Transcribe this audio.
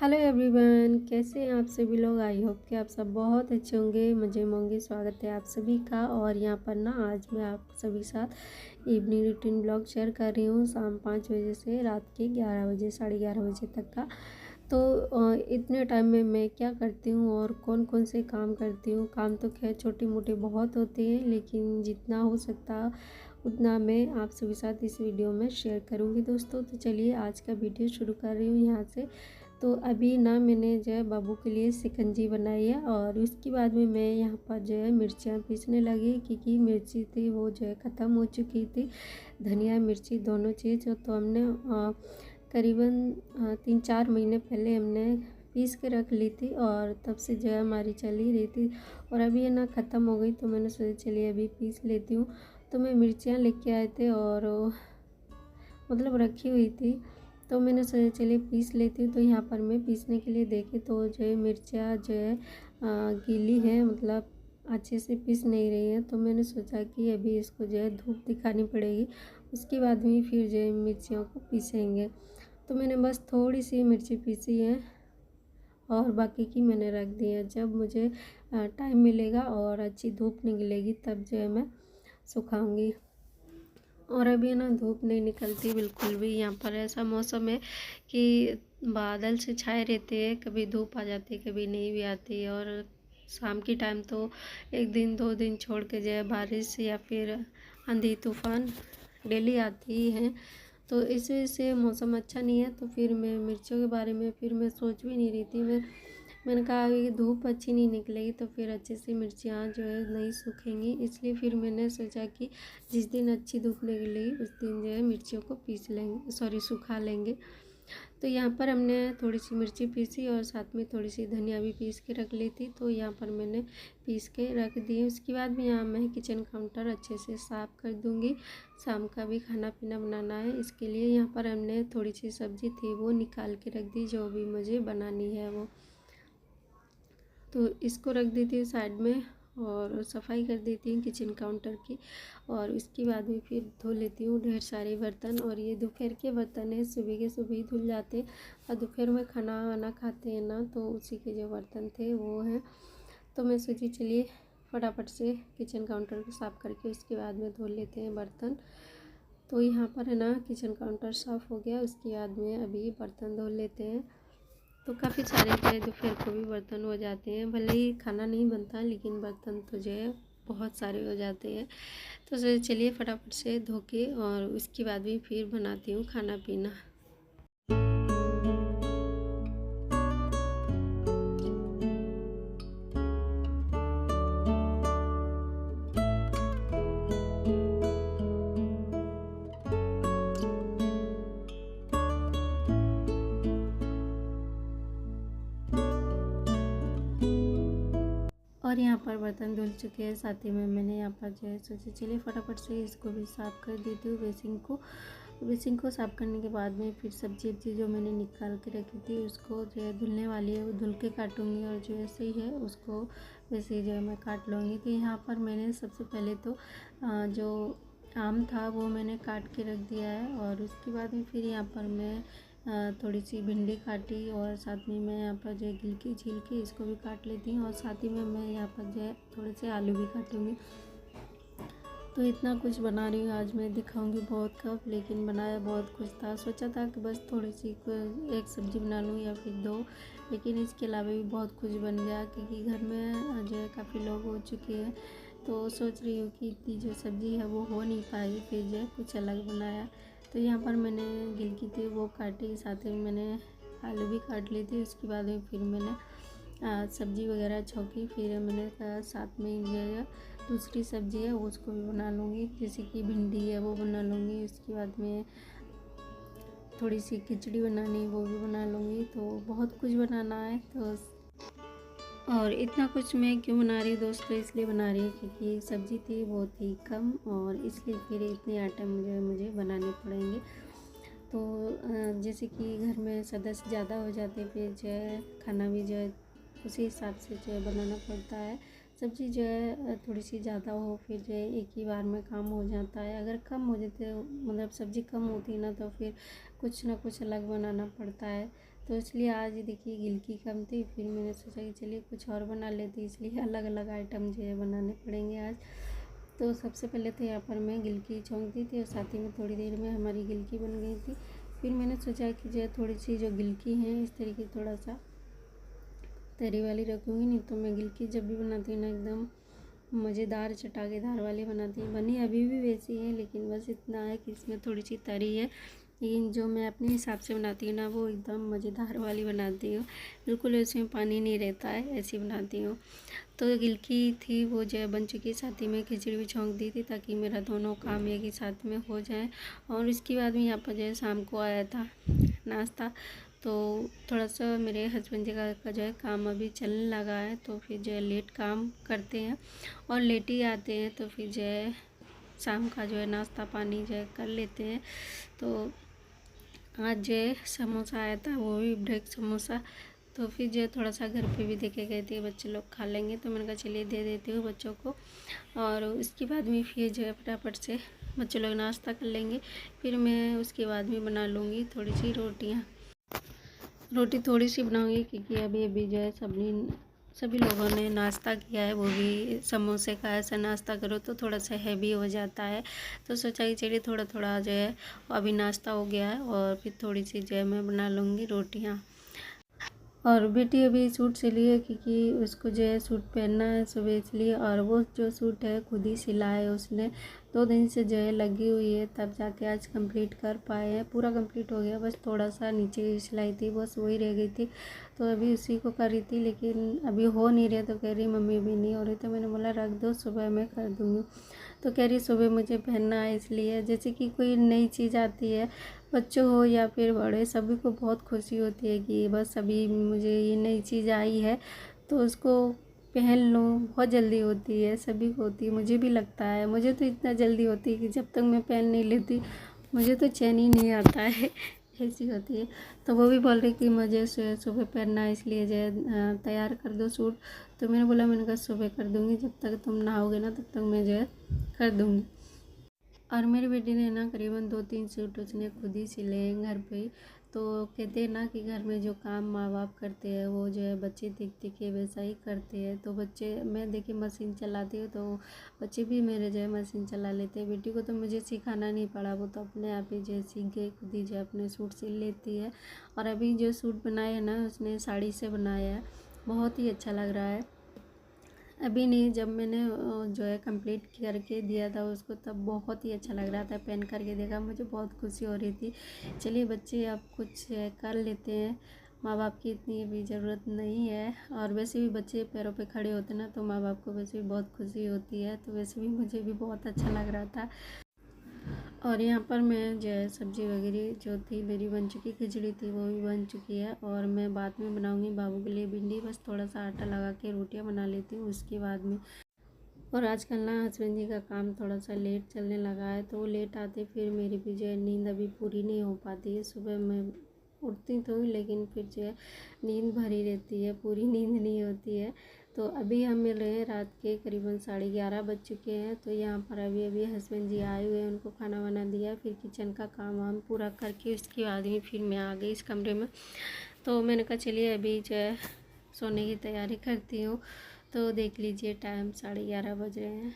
Hello everyone, कैसे हैं आप सभी लोग। आई होप कि आप सब बहुत अच्छे होंगे, मज़े में होंगे। स्वागत है आप सभी का। और यहाँ पर ना आज मैं आप सभी साथ इवनिंग रूटीन ब्लॉग शेयर कर रही हूँ, शाम 5 बजे से रात के 11 बजे 11:30 बजे तक का। तो इतने टाइम में मैं क्या करती हूँ और कौन कौन से काम करती हूँ। काम तो खैर छोटे मोटे बहुत होते हैं, लेकिन जितना हो सकता उतना मैं आप सभी साथ इस वीडियो में शेयर करूँगी दोस्तों। तो चलिए आज का वीडियो शुरू कर रही हूँ यहाँ से। तो अभी ना मैंने जो है बाबू के लिए शिकंजी बनाई है, और उसके बाद में मैं यहाँ पर जो है मिर्चियाँ पीसने लगी, क्योंकि मिर्ची थी वो जो है ख़त्म हो चुकी थी। धनिया मिर्ची दोनों चीज़ तो हमने करीबन 3-4 महीने पहले हमने पीस के रख ली थी, और तब से जो है हमारी चल ही रही थी। और अभी ये ना ख़त्म हो गई, तो मैंने सोचा चलिए अभी पीस लेती हूँ। तो मैं मिर्चियाँ लेके आए थे और मतलब रखी हुई थी, तो मैंने सोचा चलिए पीस लेती हूँ। तो यहाँ पर मैं पीसने के लिए देखी तो जो है मिर्चियाँ जो है गीली है, मतलब अच्छे से पीस नहीं रही है। तो मैंने सोचा कि अभी इसको जो है धूप दिखानी पड़ेगी, उसके बाद में फिर जो है मिर्चियों को पीसेंगे। तो मैंने बस थोड़ी सी मिर्ची पीसी है और बाकी की मैंने रख दी है। जब मुझे टाइम मिलेगा और अच्छी धूप निकलेगी तब जो है मैं सुखाऊंगी। और अभी ना धूप नहीं निकलती बिल्कुल भी। यहाँ पर ऐसा मौसम है कि बादल से छाए रहते हैं, कभी धूप आ जाती है कभी नहीं भी आती। और शाम की टाइम तो 1 दिन 2 दिन छोड़ के जो है बारिश या फिर आंधी तूफान डेली आती ही है। तो इस वजह से मौसम अच्छा नहीं है। तो फिर मैं मिर्चियों के बारे में फिर मैं सोच भी नहीं रही थी। मैंने कहा अभी धूप अच्छी नहीं निकलेगी तो फिर अच्छे से मिर्चियाँ जो है नहीं सूखेंगी, इसलिए फिर मैंने सोचा कि जिस दिन अच्छी धूप निकलेगी उस दिन जो है मिर्चियों को पीस लेंगे, सॉरी सुखा लेंगे। तो यहाँ पर हमने थोड़ी सी मिर्ची पीसी और साथ में थोड़ी सी धनिया भी पीस के रख ली थी, तो यहाँ पर मैंने पीस के रख दी। उसके बाद भी यहाँ मैं किचन काउंटर अच्छे से साफ़ कर दूँगी। शाम का भी खाना पीना बनाना है, इसके लिए यहाँ पर हमने थोड़ी सी सब्ज़ी थी वो निकाल के रख दी, जो भी मुझे बनानी है वो। तो इसको रख देती हूँ साइड में और सफाई कर देती हूँ किचन काउंटर की। और उसके बाद में फिर धो लेती हूँ ढेर सारे बर्तन। और ये दोपहर के बर्तन है, सुबह के सुबह ही धुल जाते हैं, और दोपहर में खाना वाना खाते हैं ना, तो उसी के जो बर्तन थे वो हैं। तो मैं सोची चलिए फटाफट से किचन काउंटर को साफ़ करके उसके बाद में धो लेते हैं बर्तन। तो यहाँ पर है ना किचन काउंटर साफ़ हो गया, उसके बाद में अभी बर्तन धो लेते हैं। तो काफ़ी सारे जो है दोपहर को भी बर्तन हो जाते हैं, भले ही खाना नहीं बनता लेकिन बर्तन तो जो है बहुत सारे हो जाते हैं। तो चलिए फटाफट से धो के और उसके बाद भी फिर बनाती हूँ खाना पीना। और यहाँ पर बर्तन धुल चुके हैं, साथ ही में मैंने यहाँ पर जो है सोचा चलिए फटाफट से इसको भी साफ़ कर देती हूँ बेसिंग को साफ़ करने के बाद में फिर सब्जी वब्जी जो मैंने निकाल के रखी थी उसको जो है धुलने वाली है, वो धुल के काटूँगी। और जो ऐसे ही है उसको वैसे ही जो है मैं काट लूँगी। तो यहाँ पर मैंने सबसे पहले तो जो आम था वो मैंने काट के रख दिया है, और उसके बाद में फिर यहाँ पर मैं थोड़ी सी भिंडी काटी, और साथ में मैं यहाँ पर जो है गिलकी छील के इसको भी काट लेती हूँ। और साथ ही में मैं यहाँ पर जो है थोड़े से आलू भी काटूँगी। तो इतना कुछ बना रही हूँ आज मैं, दिखाऊंगी बहुत कब, लेकिन बनाया बहुत कुछ था। सोचा था कि बस थोड़ी सी एक सब्ज़ी बना लूँ या फिर दो, लेकिन इसके अलावा भी बहुत कुछ बन गया, क्योंकि घर में जो है काफ़ी लोग हो चुके हैं। तो सोच रही हूँ कि इतनी जो सब्ज़ी है वो हो नहीं पाएगी, फिर जो है कुछ अलग बनाया। तो यहाँ पर मैंने गिलकी थी वो काटी, साथ ही मैंने आलू भी काट ली थी। उसके बाद में फिर मैंने सब्ज़ी वगैरह छौंकी, फिर मैंने कहा साथ में जो है दूसरी सब्ज़ी है वो उसको भी बना लूँगी, जैसे कि भिंडी है वो बना लूँगी। उसके बाद में थोड़ी सी खिचड़ी बनानी वो भी बना लूँगी। तो बहुत कुछ बनाना है। तो और इतना कुछ मैं क्यों बना रही हूँ दोस्तों, इसलिए बना रही हूँ क्योंकि सब्ज़ी थी वो थी कम, और इसलिए फिर इतने आइटम जो है मुझे बनाने पड़ेंगे। तो जैसे कि घर में सदस्य ज़्यादा हो जाते फिर जो है खाना भी जो है उसी हिसाब से जो है बनाना पड़ता है। सब्ज़ी जो है थोड़ी सी ज़्यादा हो फिर जो है एक ही बार में काम हो जाता है। अगर कम हो जाते मतलब सब्ज़ी कम होती ना तो फिर कुछ ना कुछ अलग बनाना पड़ता है। तो इसलिए आज देखिए गिलकी कम थी, फिर मैंने सोचा कि चलिए कुछ और बना लेती, इसलिए अलग अलग आइटम जो है बनाने पड़ेंगे आज। तो सबसे पहले तो यहाँ पर मैं गिलकी छौंक दी थी और साथ ही में थोड़ी देर में हमारी गिलकी बन गई थी। फिर मैंने सोचा कि जो थोड़ी सी जो गिलकी है इस तरीके थोड़ा सा तरी वाली रखूँगी, नहीं तो मैं गिलकी जब भी बनाती हूँ ना एकदम मज़ेदार चटाकेदार वाली बनाती हूँ। बनी अभी भी वैसी है, लेकिन बस इतना है कि इसमें थोड़ी सी तरी है, लेकिन जो मैं अपने हिसाब से बनाती हूँ ना वो एकदम मज़ेदार वाली बनाती हूँ, बिल्कुल इसमें पानी नहीं रहता है, ऐसी बनाती हूँ। तो गिलकी थी वो जो है बन चुकी, साथ ही में खिचड़ी भी छौंक दी थी ताकि मेरा दोनों काम एक ही साथ में हो जाए। और इसके बाद में यहाँ पर जो है शाम को आया था नाश्ता, तो थोड़ा सा मेरे हस्बैंड जी का जो है काम अभी चलने लगा है, तो फिर जो है लेट काम करते हैं और लेट ही आते हैं, तो फिर जो है शाम का जो है नाश्ता पानी जो है कर लेते हैं। तो आज जो है समोसा आया था, वो भी ब्रेक समोसा, तो फिर जो है थोड़ा सा घर पे भी देखे गए थे बच्चे लोग खा लेंगे, तो मैंने कहा चलिए दे देती हूँ बच्चों को। और उसके बाद में फिर जो है फटाफट से बच्चे लोग नाश्ता कर लेंगे, फिर मैं उसके बाद में बना लूँगी थोड़ी सी रोटियाँ। रोटी थोड़ी सी बनाऊँगी क्योंकि अभी अभी जो है सभी लोगों ने नाश्ता किया है, वो भी समोसे का ऐसा नाश्ता करो तो थोड़ा सा हैवी हो जाता है, तो सोचा कि चलिए थोड़ा थोड़ा जो है अभी नाश्ता हो गया है और फिर थोड़ी सी जो है मैं बना लूँगी रोटियाँ। और बेटी अभी सूट सिली है क्योंकि उसको जो है सूट पहनना है सुबह, इसलिए। और वो जो सूट है खुद ही सिला है उसने, 2 दिन से जो है लगी हुई है, तब जाके आज कंप्लीट कर पाए हैं। पूरा कंप्लीट हो गया, बस थोड़ा सा नीचे की सिलाई थी बस वही रह गई थी, तो अभी उसी को कर रही थी, लेकिन अभी हो नहीं रहा, तो कह रही मम्मी भी नहीं हो रही, तो मैंने बोला रख दो सुबह मैं कर दूँगी। तो कह रही सुबह मुझे पहनना है, इसलिए जैसे कि कोई नई चीज़ आती है, बच्चों हो या फिर बड़े, सभी को बहुत खुशी होती है कि बस अभी मुझे ये नई चीज़ आई है तो उसको पहन लूँ, बहुत जल्दी होती है, सभी को होती है, मुझे भी लगता है। मुझे तो इतना जल्दी होती है कि जब तक मैं पहन नहीं लेती मुझे तो चैन ही नहीं आता है ऐसी होती है। तो वो भी बोल रही कि मुझे सुबह पहनना है, इसलिए जो है तैयार कर दो सूट, तो मैंने कहा सुबह कर दूँगी, जब तक तुम नहाओगे ना तब तक मैं जो है कर दूँगी। और मेरी बेटी ने ना करीबन 2-3 सूट उसने खुद ही सिले हैं घर पे ही। तो कहते हैं ना कि घर में जो काम माँ बाप करते हैं वो जो है बच्चे देख देख के वैसा ही करते हैं। तो बच्चे, मैं देखिए मशीन चलाती हूँ तो बच्चे भी मेरे जो है मशीन चला लेते हैं। बेटी को तो मुझे सिखाना नहीं पड़ा, वो तो अपने आप ही जो है सीख गई, खुद ही जो है अपने सूट सिल लेती है। और अभी जो सूट बनाया है ना उसने साड़ी से बनाया है, बहुत ही अच्छा लग रहा है। अभी नहीं, जब मैंने जो है कंप्लीट करके दिया था उसको तब बहुत ही अच्छा लग रहा था, पहन करके देखा मुझे बहुत खुशी हो रही थी। चलिए बच्चे अब कुछ कर लेते हैं, माँ बाप की इतनी अभी ज़रूरत नहीं है। और वैसे भी बच्चे पैरों पे खड़े होते ना तो माँ बाप को वैसे भी बहुत खुशी होती है, तो वैसे भी मुझे भी बहुत अच्छा लग रहा था। और यहाँ पर मैं जो है सब्ज़ी वगैरह जो थी मेरी बन चुकी, खिचड़ी थी वो भी बन चुकी है, और मैं बाद में बनाऊँगी बाबू के लिए भिंडी, बस थोड़ा सा आटा लगा के रोटियाँ बना लेती हूँ उसके बाद में। और आजकल ना हस्बैंड जी का काम थोड़ा सा लेट चलने लगा है, तो वो लेट आते, फिर मेरी भी जो है नींद अभी पूरी नहीं हो पाती है। सुबह मैं उठती तो हूँ लेकिन फिर जो है नींद भरी रहती है, पूरी नींद नहीं होती है। तो अभी हम मिल रहे हैं रात के करीबन 11:30 बज चुके हैं। तो यहाँ पर अभी अभी हस्बैंड जी आए हुए हैं, उनको खाना वाना दिया, फिर किचन का काम वाम पूरा करके उसके बाद में फिर मैं आ गई इस कमरे में। तो मैंने कहा चलिए अभी जो है सोने की तैयारी करती हूँ। तो देख लीजिए टाइम 11:30 बज रहे हैं।